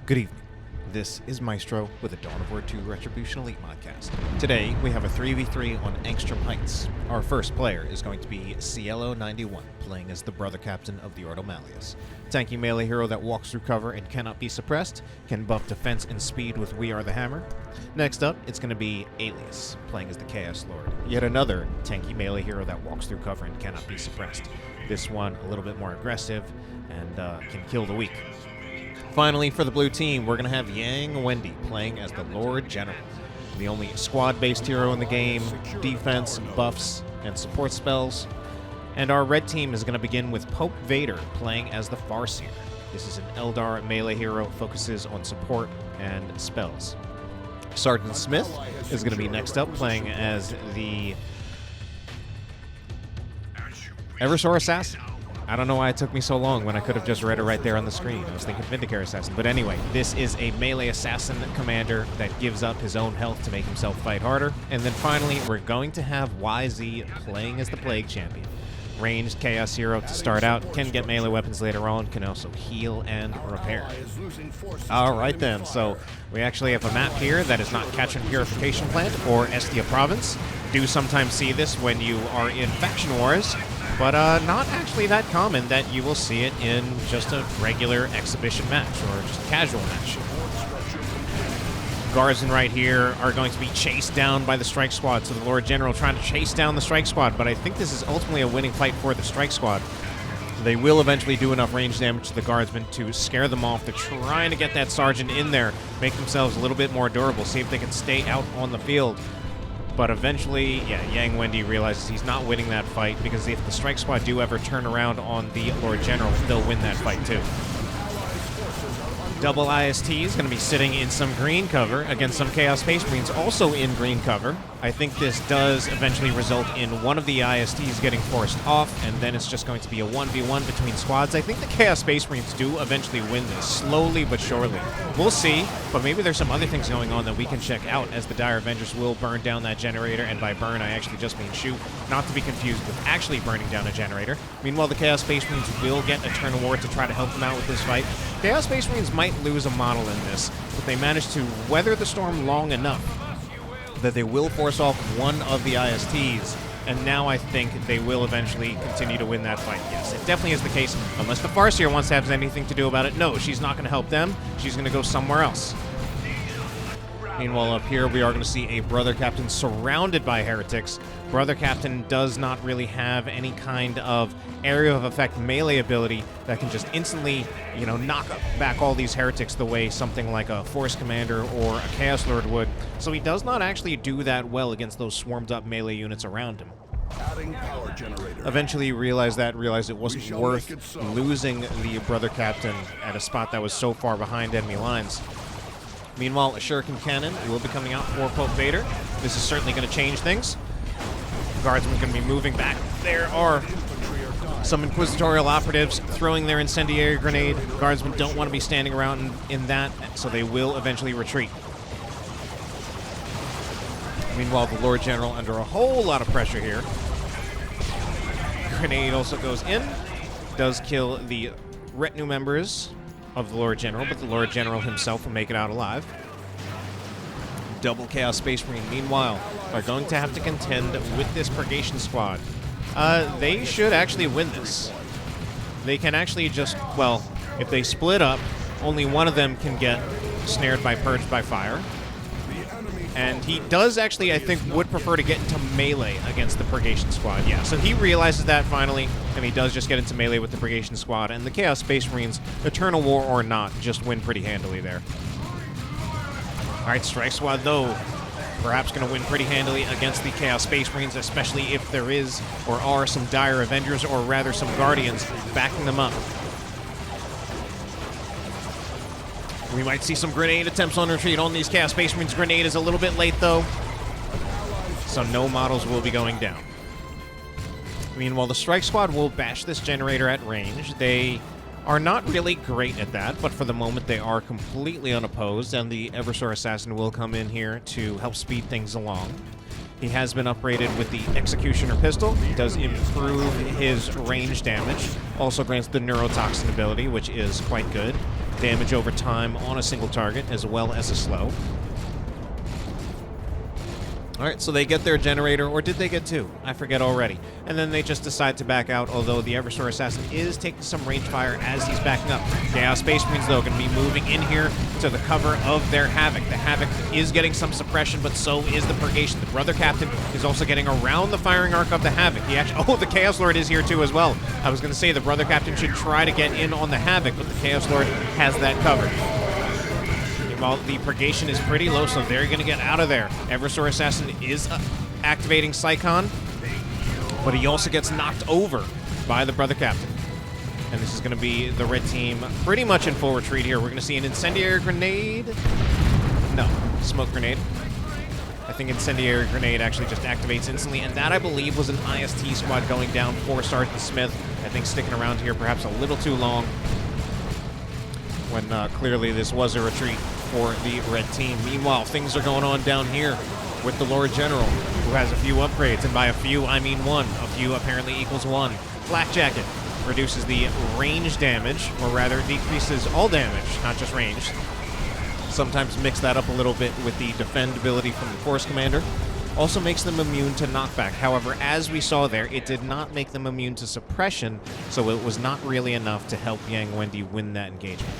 Good evening. This is Maestro with a Dawn of War 2 Retribution Elite modcast. Today, we have a 3v3 on Angstrom Heights. Our first player is going to be Cielo91, playing as the brother captain of the Alias. Tanky melee hero that walks through cover and cannot be suppressed, can buff defense and speed with We Are the Hammer. Next up, it's going to be Alias, playing as the Chaos Lord. Yet another tanky melee hero that walks through cover and cannot be suppressed. This one a little bit more aggressive and can kill the weak. Finally, for the blue team, we're going to have Wendi playing as the Lord General, the only squad-based hero in the game, defense, buffs, and support spells. And our red team is going to begin with Pope Vader playing as the Farseer. This is an Eldar melee hero, focuses on support and spells. Sgtsmith is going to be next up, playing as the Eversor Assassin. I don't know why it took me so long when I could have just read it right there on the screen. I was thinking Vindicator Assassin. But anyway, this is a melee assassin commander that gives up his own health to make himself fight harder. And then finally, we're going to have YZ playing as the Plague Champion. Ranged Chaos hero to start out, can get melee weapons later on, can also heal and repair. Alright then, so we actually have a map here that is not Catch and Purification Plant or Estia Province. Do sometimes see this when you are in faction wars, but not actually that common that you will see it in just a regular exhibition match or just a casual match. Guardsmen right here are going to be chased down by the Strike Squad, so the Lord General trying to chase down the Strike Squad, but I think this is ultimately a winning fight for the Strike Squad. They will eventually do enough range damage to the Guardsmen to scare them off. They're trying to get that Sergeant in there, make themselves a little bit more durable, see if they can stay out on the field. But eventually, yeah, Wendi realizes he's not winning that fight, because if the Strike Squad do ever turn around on the Lord General, they'll win that fight too. Double IST is going to be sitting in some green cover against some Chaos Space Marines also in green cover. I think this does eventually result in one of the ISTs getting forced off, and then it's just going to be a 1v1 between squads. I think the Chaos Space Marines do eventually win this, slowly but surely. We'll see, but maybe there's some other things going on that we can check out, as the Dire Avengers will burn down that generator, and by burn I actually just mean shoot, not to be confused with actually burning down a generator. Meanwhile, the Chaos Space Marines will get a turn of war to try to help them out with this fight. Chaos Space Marines might lose a model in this, but they managed to weather the storm long enough that they will force off one of the ISTs, and now I think they will eventually continue to win that fight. Yes, it definitely is the case, unless the Farseer wants to have anything to do about it. No, she's not going to help them. She's going to go somewhere else. Meanwhile, up here, we are going to see a Brother Captain surrounded by heretics. Brother Captain does not really have any kind of area of effect melee ability that can just instantly, knock back all these heretics the way something like a Force Commander or a Chaos Lord would. So he does not actually do that well against those swarmed up melee units around him. Eventually he realized it wasn't worth losing the Brother Captain at a spot that was so far behind enemy lines. Meanwhile, a Shuriken Cannon will be coming out for Pope Vader. This is certainly going to change things. Guardsmen are going to be moving back. There are some Inquisitorial operatives throwing their incendiary grenade. Guardsmen don't want to be standing around in that, so they will eventually retreat. Meanwhile, the Lord General under a whole lot of pressure here. Grenade also goes in. Does kill the retinue members of the Lord General, but the Lord General himself will make it out alive. Double Chaos Space Marine, meanwhile, are going to have to contend with this Purgation Squad. They should actually win this. They can actually just, well, if they split up, only one of them can get snared by Purged by Fire. And he does actually, I think, would prefer to get into melee against the Purgation Squad. Yeah, so he realizes that finally, and he does just get into melee with the Purgation Squad. And the Chaos Space Marines, Eternal War or not, just win pretty handily there. Alright, Strike Squad, though, perhaps going to win pretty handily against the Chaos Space Marines, especially if there is or are some Dire Avengers, or rather some Guardians, backing them up. We might see some grenade attempts on retreat on these Chaos Space Marines. Grenade is a little bit late, though, so no models will be going down. Meanwhile, the Strike Squad will bash this generator at range. They are not really great at that, but for the moment they are completely unopposed, and the Eversor Assassin will come in here to help speed things along. He has been upgraded with the Executioner Pistol. It does improve his range damage. Also grants the Neurotoxin ability, which is quite good. damage over time on a single target, as well as a slow. All right, so they get their generator, or did they get two? I forget already. And then they just decide to back out, although the Eversor Assassin is taking some range fire as he's backing up. Chaos Space Marines, though, going to be moving in here to the cover of their Havoc. The Havoc is getting some suppression, but so is the Purgation. The Brother Captain is also getting around the firing arc of the Havoc. He actually, oh, the Chaos Lord is here too as well. I was going to say the Brother Captain should try to get in on the Havoc, but the Chaos Lord has that covered. Well, the Purgation is pretty low, so they're going to get out of there. Eversor Assassin is activating Psychon, but he also gets knocked over by the Brother Captain. And this is going to be the red team pretty much in full retreat here. We're going to see an Incendiary Grenade. No, Smoke Grenade. I think Incendiary Grenade actually just activates instantly, and that, I believe, was an IST squad going down for Sgtsmith. I think sticking around here perhaps a little too long, when clearly this was a retreat for the red team. Meanwhile, things are going on down here with the Lord General, who has a few upgrades, and by a few, I mean one. A few apparently equals one. Black Jacket reduces the range damage, or rather decreases all damage, not just range. Sometimes mix that up a little bit with the defend ability from the Force Commander. Also makes them immune to knockback. However, as we saw there, it did not make them immune to suppression, so it was not really enough to help Yang Wendi win that engagement.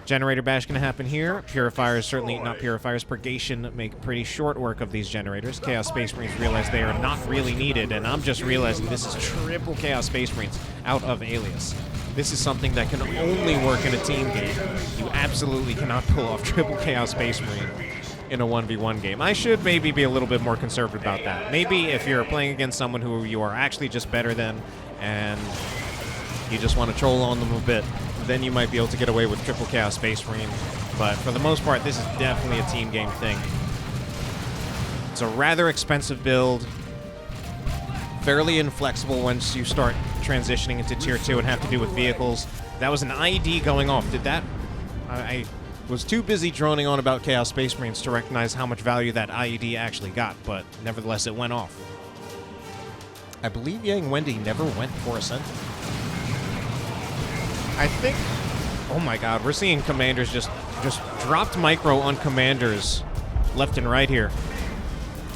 Generator bash going to happen here. Purifiers, certainly not Purifiers. Purgation make pretty short work of these generators. Chaos Space Marines realize they are not really needed, and I'm just realizing this is triple Chaos Space Marines out of Alias. This is something that can only work in a team game. You absolutely cannot pull off triple Chaos Space Marine in a 1v1 game. I should maybe be a little bit more conservative about that. Maybe if you're playing against someone who you are actually just better than, and you just want to troll on them a bit, then you might be able to get away with triple Chaos Space Marine. But for the most part, this is definitely a team game thing. It's a rather expensive build, fairly inflexible once you start transitioning into Tier 2 and have to do with vehicles. That was an IED going off. Did that? I was too busy droning on about Chaos Space Marines to recognize how much value that IED actually got, but nevertheless, it went off. I believe Yang Wendi never went for Ascent. I think, oh my god, we're seeing commanders just dropped micro on commanders left and right here.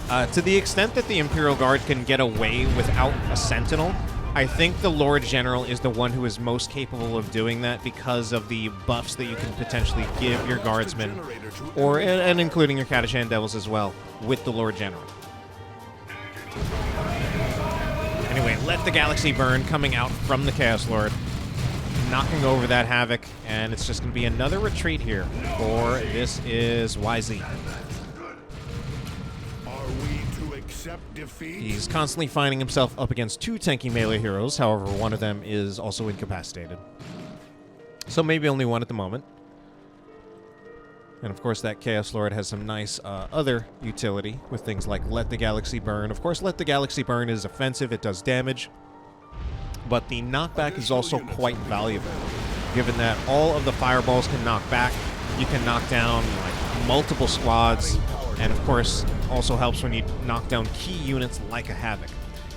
To the extent that the Imperial Guard can get away without a Sentinel, I think the Lord General is the one who is most capable of doing that because of the buffs that you can potentially give your Guardsmen, or and including your Catachan Devils as well, with the Lord General. Anyway, let the Galaxy burn coming out from the Chaos Lord, knocking over that Havoc, and it's just going to be another retreat here for this is YZ. He's constantly finding himself up against two tanky melee heroes, however, one of them is also incapacitated. So maybe only one at the moment. And of course that Chaos Lord has some nice other utility with things like Let the Galaxy Burn. Of course, Let the Galaxy Burn is offensive, it does damage, but the knockback is also quite valuable, given that all of the fireballs can knock back. You can knock down like multiple squads, and of course also helps when you knock down key units like a Havoc.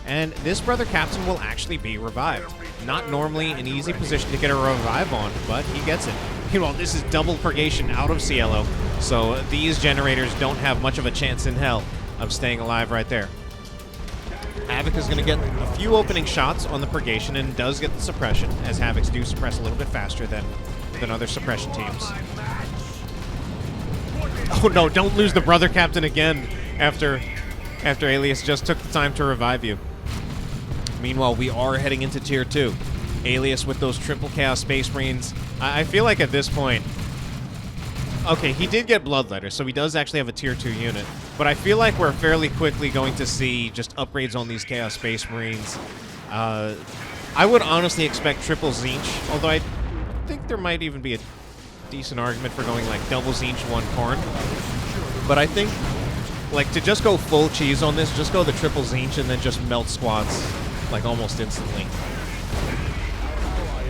And this Brother Captain will actually be revived. Not normally an easy position to get a revive on, but he gets it. Well, this is double Purgation out of Cielo, so these generators don't have much of a chance in hell of staying alive right there. Havoc is going to get a few opening shots on the Purgation and does get the suppression, as Havocs do suppress a little bit faster than other suppression teams. Oh no, don't lose the Brother Captain again after Alias just took the time to revive you. Meanwhile, we are heading into Tier 2. Alias with those triple Chaos Space Marines. I feel like at this point... Okay, he did get Bloodletter, so he does actually have a Tier 2 unit. But I feel like we're fairly quickly going to see just upgrades on these Chaos Space Marines. I would honestly expect triple Tzeentch, although I think there might even be a decent argument for going like double Tzeentch, one Korn. But I think, like, to just go full cheese on this, just go the triple Tzeentch and then just melt squads, like, almost instantly.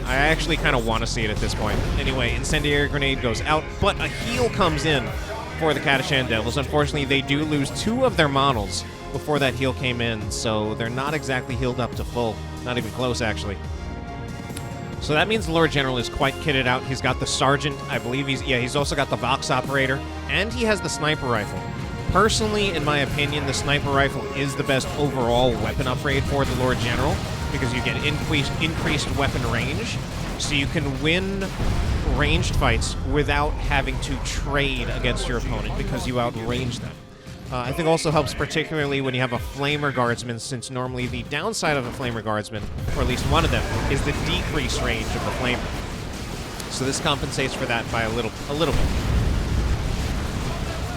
I actually kind of want to see it at this point. Anyway, Incendiary Grenade goes out, but a heal comes in for the Catachan Devils. Unfortunately, they do lose two of their models before that heal came in, so they're not exactly healed up to full. Not even close, actually. So that means the Lord General is quite kitted out. He's got the Sergeant, I believe he's also got the Vox Operator, and he has the Sniper Rifle. Personally, in my opinion, the Sniper Rifle is the best overall weapon upgrade for the Lord General, because you get increased weapon range, so you can win ranged fights without having to trade against your opponent because you outrange them. I think also helps particularly when you have a Flamer Guardsman, since normally the downside of a Flamer Guardsman, or at least one of them, is the decreased range of the Flamer. So this compensates for that by a little bit.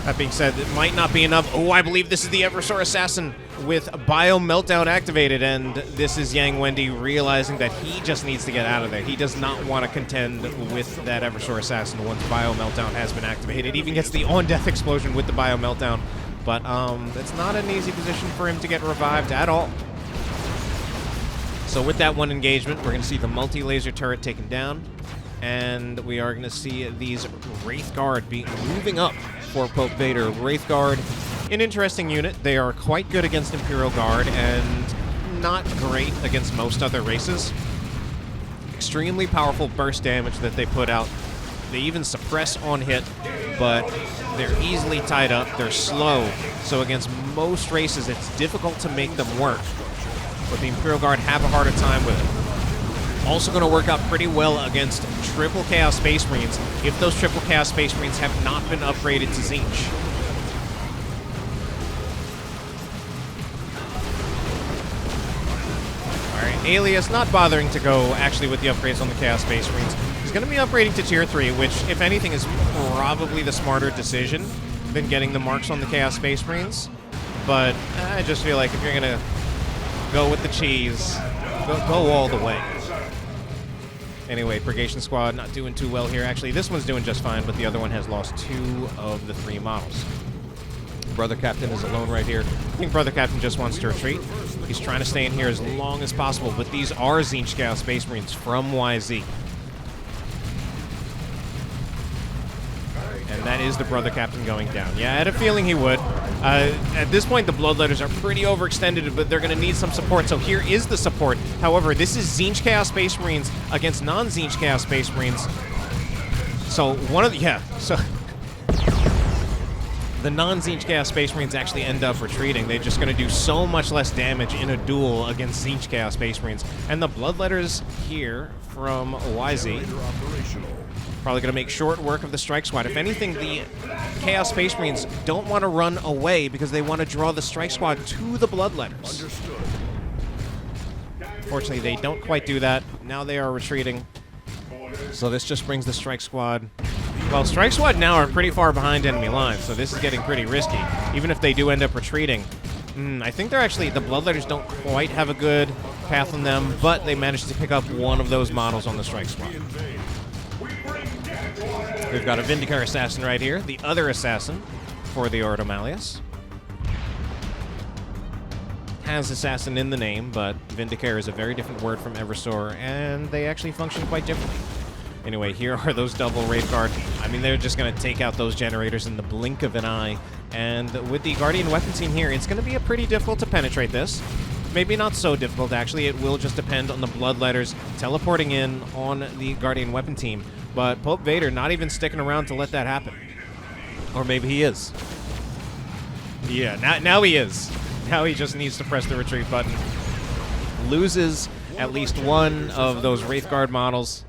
That being said, it might not be enough. Oh, I believe this is the Eversor Assassin with Bio Meltdown activated, and this is Yang Wendi realizing that he just needs to get out of there. He does not want to contend with that Eversor Assassin once Bio Meltdown has been activated. Even gets the on-death explosion with the Bio Meltdown, but it's not an easy position for him to get revived at all. So with that one engagement, we're going to see the multi-laser turret taken down, and we are going to see these Wraith Guard be moving up for Pope Vader. Wraith Guard, an interesting unit. They are quite good against Imperial Guard and not great against most other races. Extremely powerful burst damage that they put out. They even suppress on hit, but they're easily tied up. They're slow, so against most races it's difficult to make them work. But the Imperial Guard have a harder time with it. Also going to work out pretty well against triple Chaos Space Marines if those triple Chaos Space Marines have not been upgraded to Tzeentch. Alright, Alias not bothering to go actually with the upgrades on the Chaos Space Marines. He's going to be upgrading to Tier 3, which, if anything, is probably the smarter decision than getting the marks on the Chaos Space Marines. But I just feel like if you're going to go with the cheese, go all the way. Anyway, Purgation Squad not doing too well here. Actually, this one's doing just fine, but the other one has lost 2 of the 3 models. Brother Captain is alone right here. I think Brother Captain just wants to retreat. He's trying to stay in here as long as possible, but these are Tzeentch Chaos Space Marines from YZ. And that is the Brother Captain going down. Yeah, I had a feeling he would. At this point, the Bloodletters are pretty overextended, but they're going to need some support, so here is the support. However, this is Tzeentch Chaos Space Marines against non-Tzeentch Chaos Space Marines. So, so the non-Tzeentch Chaos Space Marines actually end up retreating. They're just going to do so much less damage in a duel against Tzeentch Chaos Space Marines. And the Bloodletters here from YZ probably going to make short work of the Strike Squad. If anything, the Chaos Space Marines don't want to run away because they want to draw the Strike Squad to the Bloodletters. Fortunately, they don't quite do that. Now they are retreating. So this just brings the Strike Squad... Well, Strike Squad now are pretty far behind enemy lines, so this is getting pretty risky. Even if they do end up retreating. I think they're actually... The Bloodletters don't quite have a good path on them, but they managed to pick up one of those models on the Strike Squad. We've got a Vindicator Assassin right here, the other Assassin for the Ordo Alias. Has Assassin in the name, but Vindicator is a very different word from Eversor, and they actually function quite differently. Anyway, here are those double Wraith Guard. I mean, they're just going to take out those generators in the blink of an eye. And with the Guardian Weapon Team here, it's going to be pretty difficult to penetrate this. Maybe not so difficult, actually. It will just depend on the Bloodletters teleporting in on the Guardian Weapon Team. But Pope Vader not even sticking around to let that happen. Or maybe he is. Yeah, now he is. Now he just needs to press the retreat button. Loses at least one of those Wraith Guard models.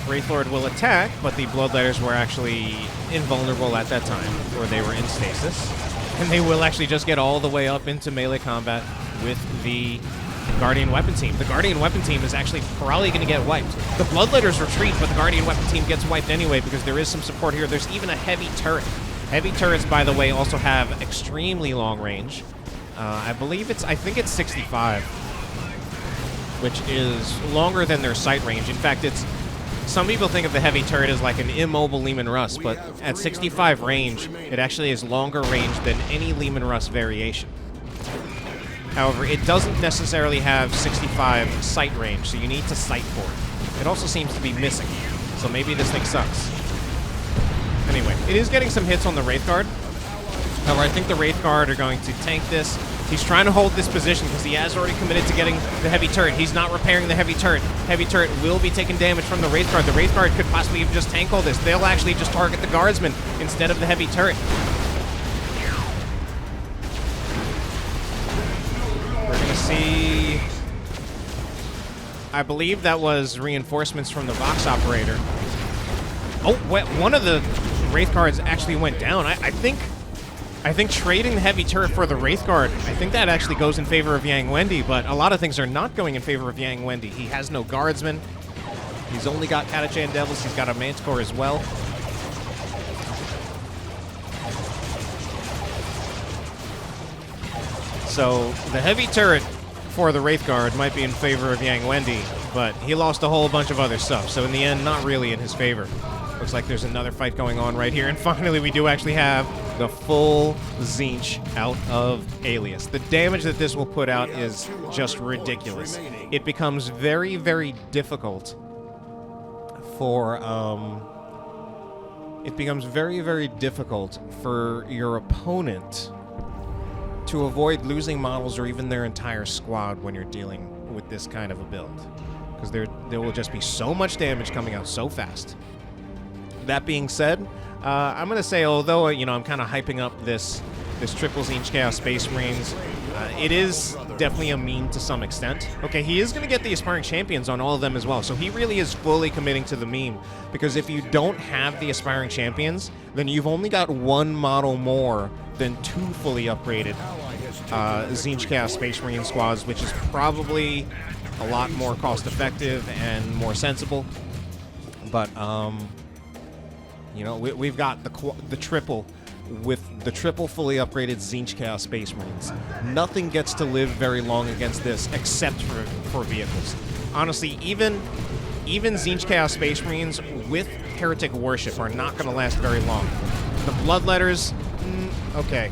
Wraith Lord will attack, but the Bloodletters were actually invulnerable at that time, or they were in stasis. And they will actually just get all the way up into melee combat with the Guardian Weapon Team. The Guardian Weapon Team is actually probably going to get wiped. The Bloodletters retreat, but the Guardian Weapon Team gets wiped anyway because there is some support here. There's even a heavy turret. Heavy turrets, by the way, also have extremely long range. I think it's 65, which is longer than their sight range. In fact, some people think of the heavy turret as like an immobile Lehman Russ, but at 65 range, it actually is longer range than any Lehman Russ variation. However, it doesn't necessarily have 65 sight range, so you need to sight for it. It also seems to be missing, so maybe this thing sucks. Anyway, it is getting some hits on the Wraith Guard. However, I think the Wraith Guard are going to tank this. He's trying to hold this position because he has already committed to getting the heavy turret. He's not repairing the heavy turret. Heavy turret will be taking damage from the Wraith Guard. The Wraith Guard could possibly just tank all this. They'll actually just target the Guardsman instead of the heavy turret. We're going to see... I believe that was reinforcements from the Vox Operator. Oh, one of the Wraith Guards actually went down. I think trading the heavy turret for the Wraith Guard, I think that actually goes in favor of Yang Wendi, but a lot of things are not going in favor of Yang Wendi. He has no Guardsmen. He's only got Catachan Devils. He's got a Manticore as well. So the heavy turret for the Wraith Guard might be in favor of Yang Wendi, but he lost a whole bunch of other stuff, so in the end, not really in his favor. Looks like there's another fight going on right here, and finally we do actually have the full Tzeentch out of Alias. The damage that this will put out is just ridiculous. It becomes very, very difficult for, your opponent to avoid losing models or even their entire squad when you're dealing with this kind of a build. Because there will just be so much damage coming out so fast. That being said, I'm going to say, although, I'm kind of hyping up this triple Tzeentch Chaos Space Marines, it is definitely a meme to some extent. Okay, he is going to get the Aspiring Champions on all of them as well, so he really is fully committing to the meme, because if you don't have the Aspiring Champions, then you've only got one model more than two fully upgraded Tzeentch Chaos Space Marine squads, which is probably a lot more cost-effective and more sensible. But, we've got the triple with the triple fully upgraded Tzeentch Chaos Space Marines. Nothing gets to live very long against this except for vehicles. Honestly, even Tzeentch Chaos Space Marines with Heretic Worship are not going to last very long. The Bloodletters, okay.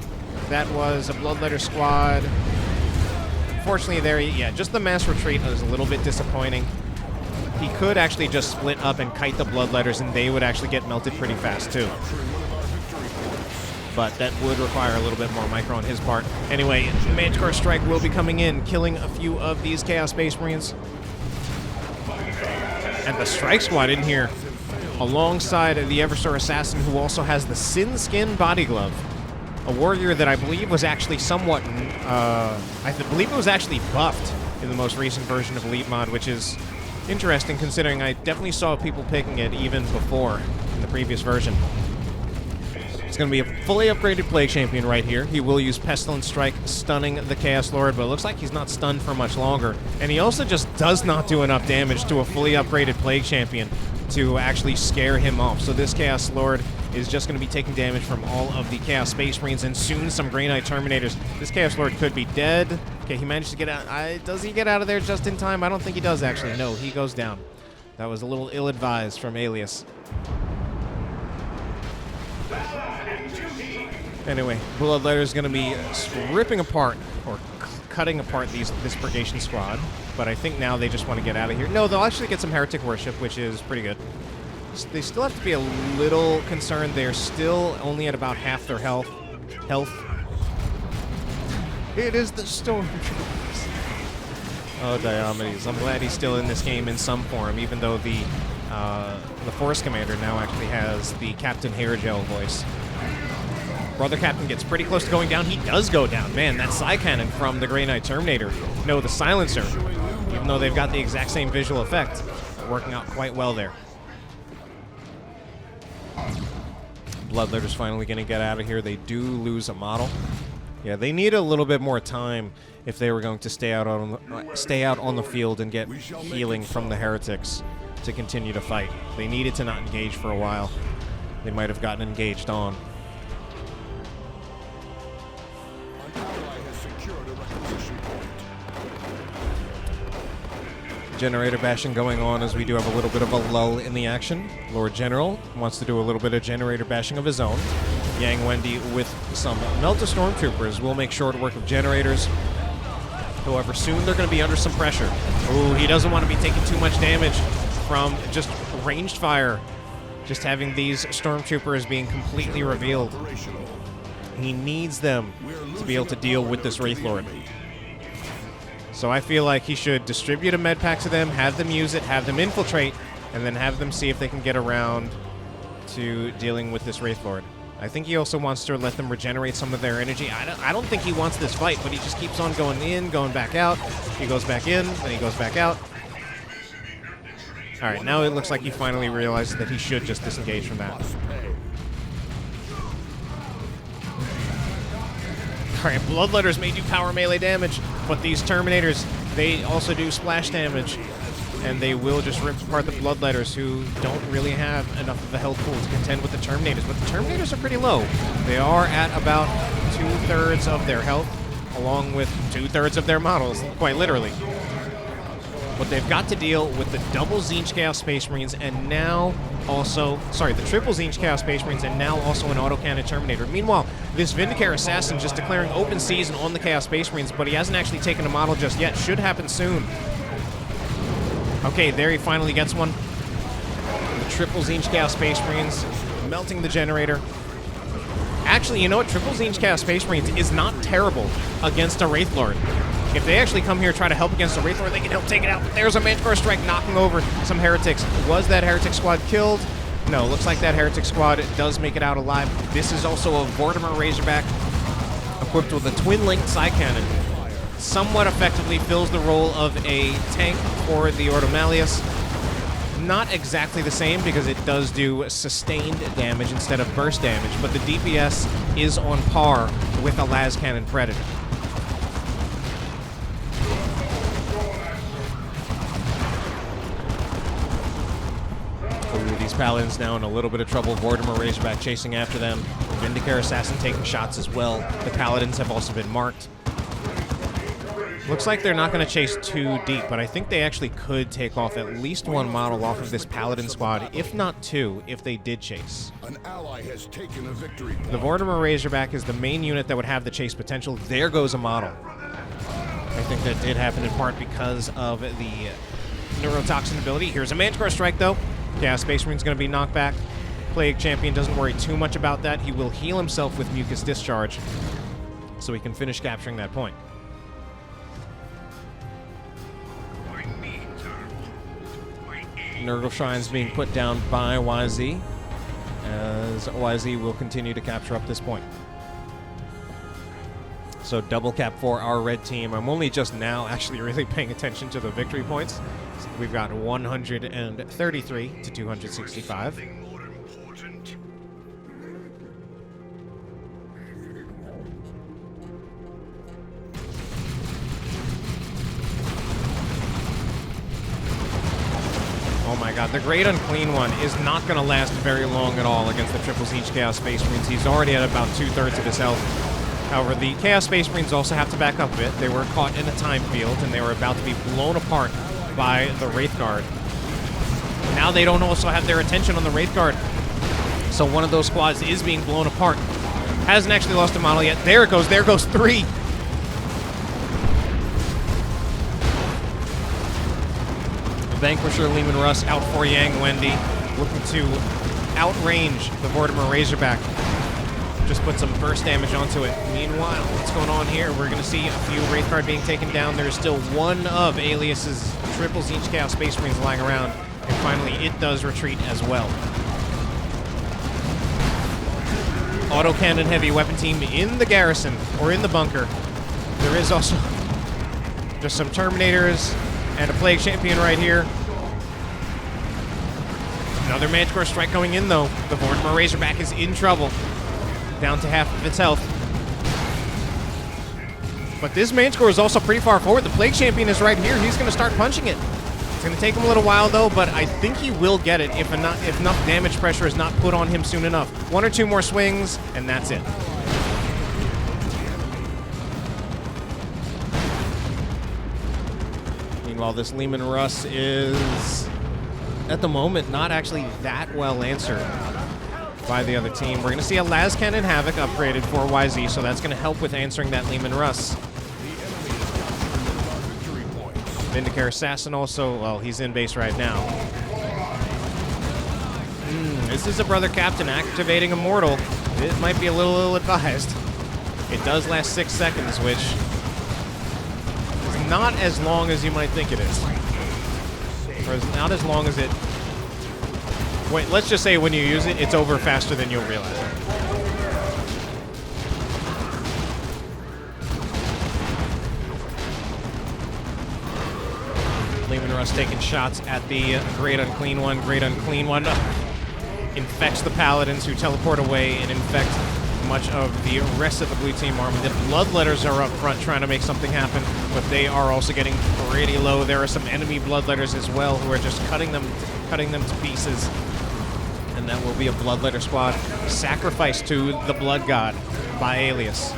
That was a Bloodletter squad. Unfortunately, just the mass retreat was a little bit disappointing. He could actually just split up and kite the Bloodletters, and they would actually get melted pretty fast, too. But that would require a little bit more micro on his part. Anyway, Manticore Strike will be coming in, killing a few of these Chaos Space Marines. And the Strike Squad in here, alongside the Eversor Assassin, who also has the Sin Skin Body Glove. A warrior that I believe was actually somewhat, I believe it was actually buffed in the most recent version of Elite Mod, which is interesting considering I definitely saw people picking it even before in the previous version. It's going to be a fully upgraded Plague Champion right here. He will use Pestilence Strike, stunning the Chaos Lord, but it looks like he's not stunned for much longer. And he also just does not do enough damage to a fully upgraded Plague Champion to actually scare him off. So this Chaos Lord is just going to be taking damage from all of the Chaos Space Marines and soon some Grey Knight Terminators. This Chaos Lord could be dead. Okay, he managed to get out. Does he get out of there just in time? I don't think he does, actually. No, he goes down. That was a little ill-advised from Alias. Anyway, Bloodletter is going to be ripping apart or cutting apart this Purgation squad, but I think now they just want to get out of here. No, they'll actually get some Heretic Worship, which is pretty good. They still have to be a little concerned. They're still only at about half their health. It is the Stormtroopers. Oh, Diomedes. I'm glad he's still in this game in some form, even though the Force Commander now actually has the Captain Hairgel voice. Brother Captain gets pretty close to going down. He does go down. Man, that Psy Cannon from the Grey Knight Terminator. No, the Silencer. Even though they've got the exact same visual effect. Working out quite well there. Bloodletter's finally going to get out of here. They do lose a model. Yeah, they need a little bit more time if they were going to stay out on the field and get healing from the Heretics to continue to fight. They needed to not engage for a while. They might have gotten engaged on. Generator bashing going on as we do have a little bit of a lull in the action. Lord General wants to do a little bit of generator bashing of his own. Yang Wendi with some Melta Stormtroopers will make short work of generators. However, soon they're going to be under some pressure. Ooh, he doesn't want to be taking too much damage. from just ranged fire. Just having these stormtroopers being completely revealed. He needs them to be able to deal with this Wraith Lord. So I feel like he should distribute a med pack to them, have them use it, have them infiltrate, and then have them see if they can get around to dealing with this Wraith Lord. I think he also wants to let them regenerate some of their energy. I don't think he wants this fight, but he just keeps on going in, going back out. He goes back in, then he goes back out. All right, now it looks like he finally realizes that he should just disengage from that. All right, Bloodletters may do power melee damage, but these Terminators, they also do splash damage. And they will just rip apart the Bloodletters, who don't really have enough of a health pool to contend with the Terminators. But the Terminators are pretty low. They are at about 2/3 of their health, along with 2/3 of their models, quite literally. But they've got to deal with the double Tzeentch Chaos Space Marines, and now also, sorry, the triple Tzeentch Chaos Space Marines, and now also an autocannon Terminator. Meanwhile, this Vindicare Assassin just declaring open season on the Chaos Space Marines, but he hasn't actually taken a model just yet. Should happen soon. Okay, there he finally gets one. The triple Tzeentch Chaos Space Marines melting the generator. Actually, you know what? Triple Tzeentch Chaos Space Marines is not terrible against a Wraith Lord. If they actually come here and try to help against a Wraith Lord, they can help take it out. There's a Manticore Strike knocking over some Heretics. Was that Heretic squad killed? No, looks like that Heretic squad does make it out alive. This is also a Vortimer Razorback equipped with a twin-linked side cannon. Somewhat effectively fills the role of a tank for the Ordo Alias. Not exactly the same because it does do sustained damage instead of burst damage, but the DPS is on par with a las cannon Predator. Ooh, these Paladins now in a little bit of trouble. Vortimer Razorback chasing after them. Vindicare Assassin taking shots as well. The Paladins have also been marked. Looks like they're not going to chase too deep, but I think they actually could take off at least one model off of this Paladin squad, if not two, if they did chase. An ally has taken a victory point. The Vortimer Razorback is the main unit that would have the chase potential. There goes a model. I think that did happen in part because of the neurotoxin ability. Here's a Manticore Strike, though. Chaos Space Marine's going to be knocked back. Plague Champion doesn't worry too much about that. He will heal himself with Mucus Discharge, so he can finish capturing that point. Nurgle Shrine's being put down by YZ, as YZ will continue to capture up this point. So double cap for our red team. I'm only just now actually really paying attention to the victory points. So we've got 133 to 265. Oh my god, the Great Unclean One is not going to last very long at all against the triple Tzeentch Chaos Space Marines. He's already at about 2/3 of his health. However, the Chaos Space Marines also have to back up a bit. They were caught in a time field, and they were about to be blown apart by the Wraith Guard. Now they don't also have their attention on the Wraith Guard. So one of those squads is being blown apart. Hasn't actually lost a model yet. There it goes. There goes 3. Vanquisher Lehman Russ out for Yang Wendi, looking to outrange the Vortimer Razorback. Just put some burst damage onto it. Meanwhile, what's going on here? We're going to see a few Wraith Guard being taken down. There's still one of Alias's triple Tzeentch Chaos Space Marines lying around, and finally it does retreat as well. Autocannon heavy weapon team in the garrison, or in the bunker. There is also just some Terminators and a Plague Champion right here. Another Manticore Strike going in, though. The Vortimer Razorback is in trouble. Down to half of its health. But this Manticore is also pretty far forward. The Plague Champion is right here. He's going to start punching it. It's going to take him a little while, though, but I think he will get it if enough damage pressure is not put on him soon enough. 1 or 2 more swings, and that's it. Meanwhile, this Lehman Russ is, at the moment, not actually that well answered by the other team. We're going to see a Las Cannon Havoc upgraded for YZ, so that's going to help with answering that Lehman Russ. Vindicare Assassin also, well, he's in base right now. This is a brother captain activating Immortal. It might be a little ill-advised. It does last 6 seconds, which is not as long as you might think it is. Or is not as long as it... Wait, let's just say when you use it, it's over faster than you'll realize. Lehman Russ taking shots at the Great Unclean One. Great Unclean One infects the Paladins, who teleport away and infect much of the rest of the blue team army. The Bloodletters are up front trying to make something happen, but they are also getting pretty low. There are some enemy Bloodletters as well who are just cutting them to pieces. And that will be a Bloodletter squad sacrificed to the Blood God by Alias.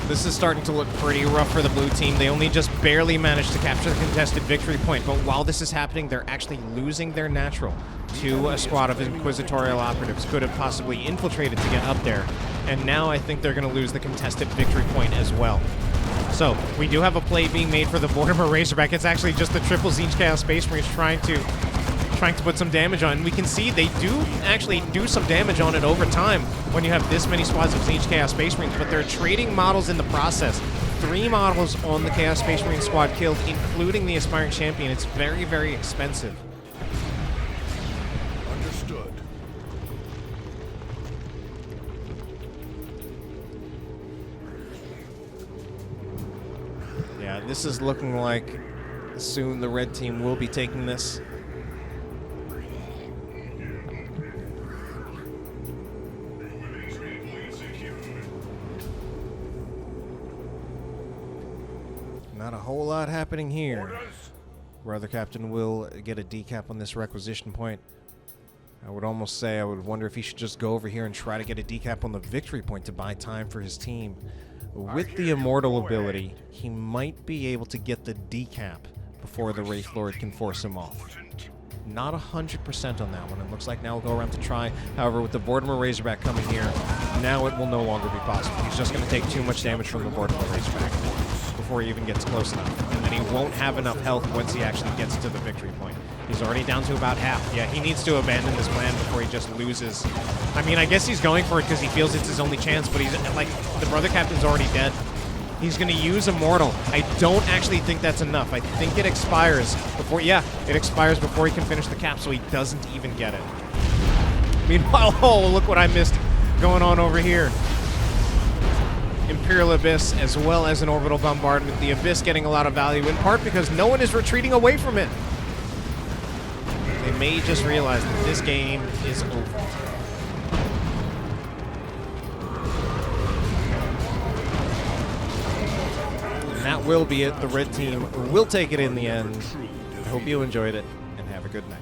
This is starting to look pretty rough for the blue team. They only just barely managed to capture the contested victory point, but while this is happening, they're actually losing their natural to a squad of Inquisitorial operatives. Could have possibly infiltrated to get up there, and now I think they're going to lose the contested victory point as well. So, we do have a play being made for the Warhammer Razorback. It's actually just the triple Tzeentch Chaos Space Marines trying to put some damage on. And we can see they do actually do some damage on it over time when you have this many squads of Tzeentch Chaos Space Marines, but they're trading models in the process. 3 models on the Chaos Space Marine squad killed, including the Aspiring Champion. It's very, very expensive. Understood. Yeah, this is looking like soon the red team will be taking this. Not a whole lot happening here. Brother Captain will get a decap on this requisition point. I would almost say, I would wonder if he should just go over here and try to get a decap on the victory point to buy time for his team. With the Immortal ability, he might be able to get the decap before the Wraith Lord can force him off. Not 100% on that one. It looks like now we'll go around to try. However, with the Vortimer Razorback coming here, now it will no longer be possible. He's just going to take too much damage from the Vortimer Razorback before he even gets close enough. And then he won't have enough health once he actually gets to the victory point. He's already down to about half. Yeah, he needs to abandon this plan before he just loses. I mean, I guess he's going for it because he feels it's his only chance, but he's like, the Brother Captain's already dead. He's going to use Immortal. I don't actually think that's enough. I think it expires before, yeah, it expires before he can finish the cap, so he doesn't even get it. Meanwhile, oh, look what I missed going on over here. Imperial Abyss, as well as an orbital bombardment. The Abyss getting a lot of value, in part because no one is retreating away from it. They may just realize that this game is over. And that will be it. The red team will take it in the end. I hope you enjoyed it, and have a good night.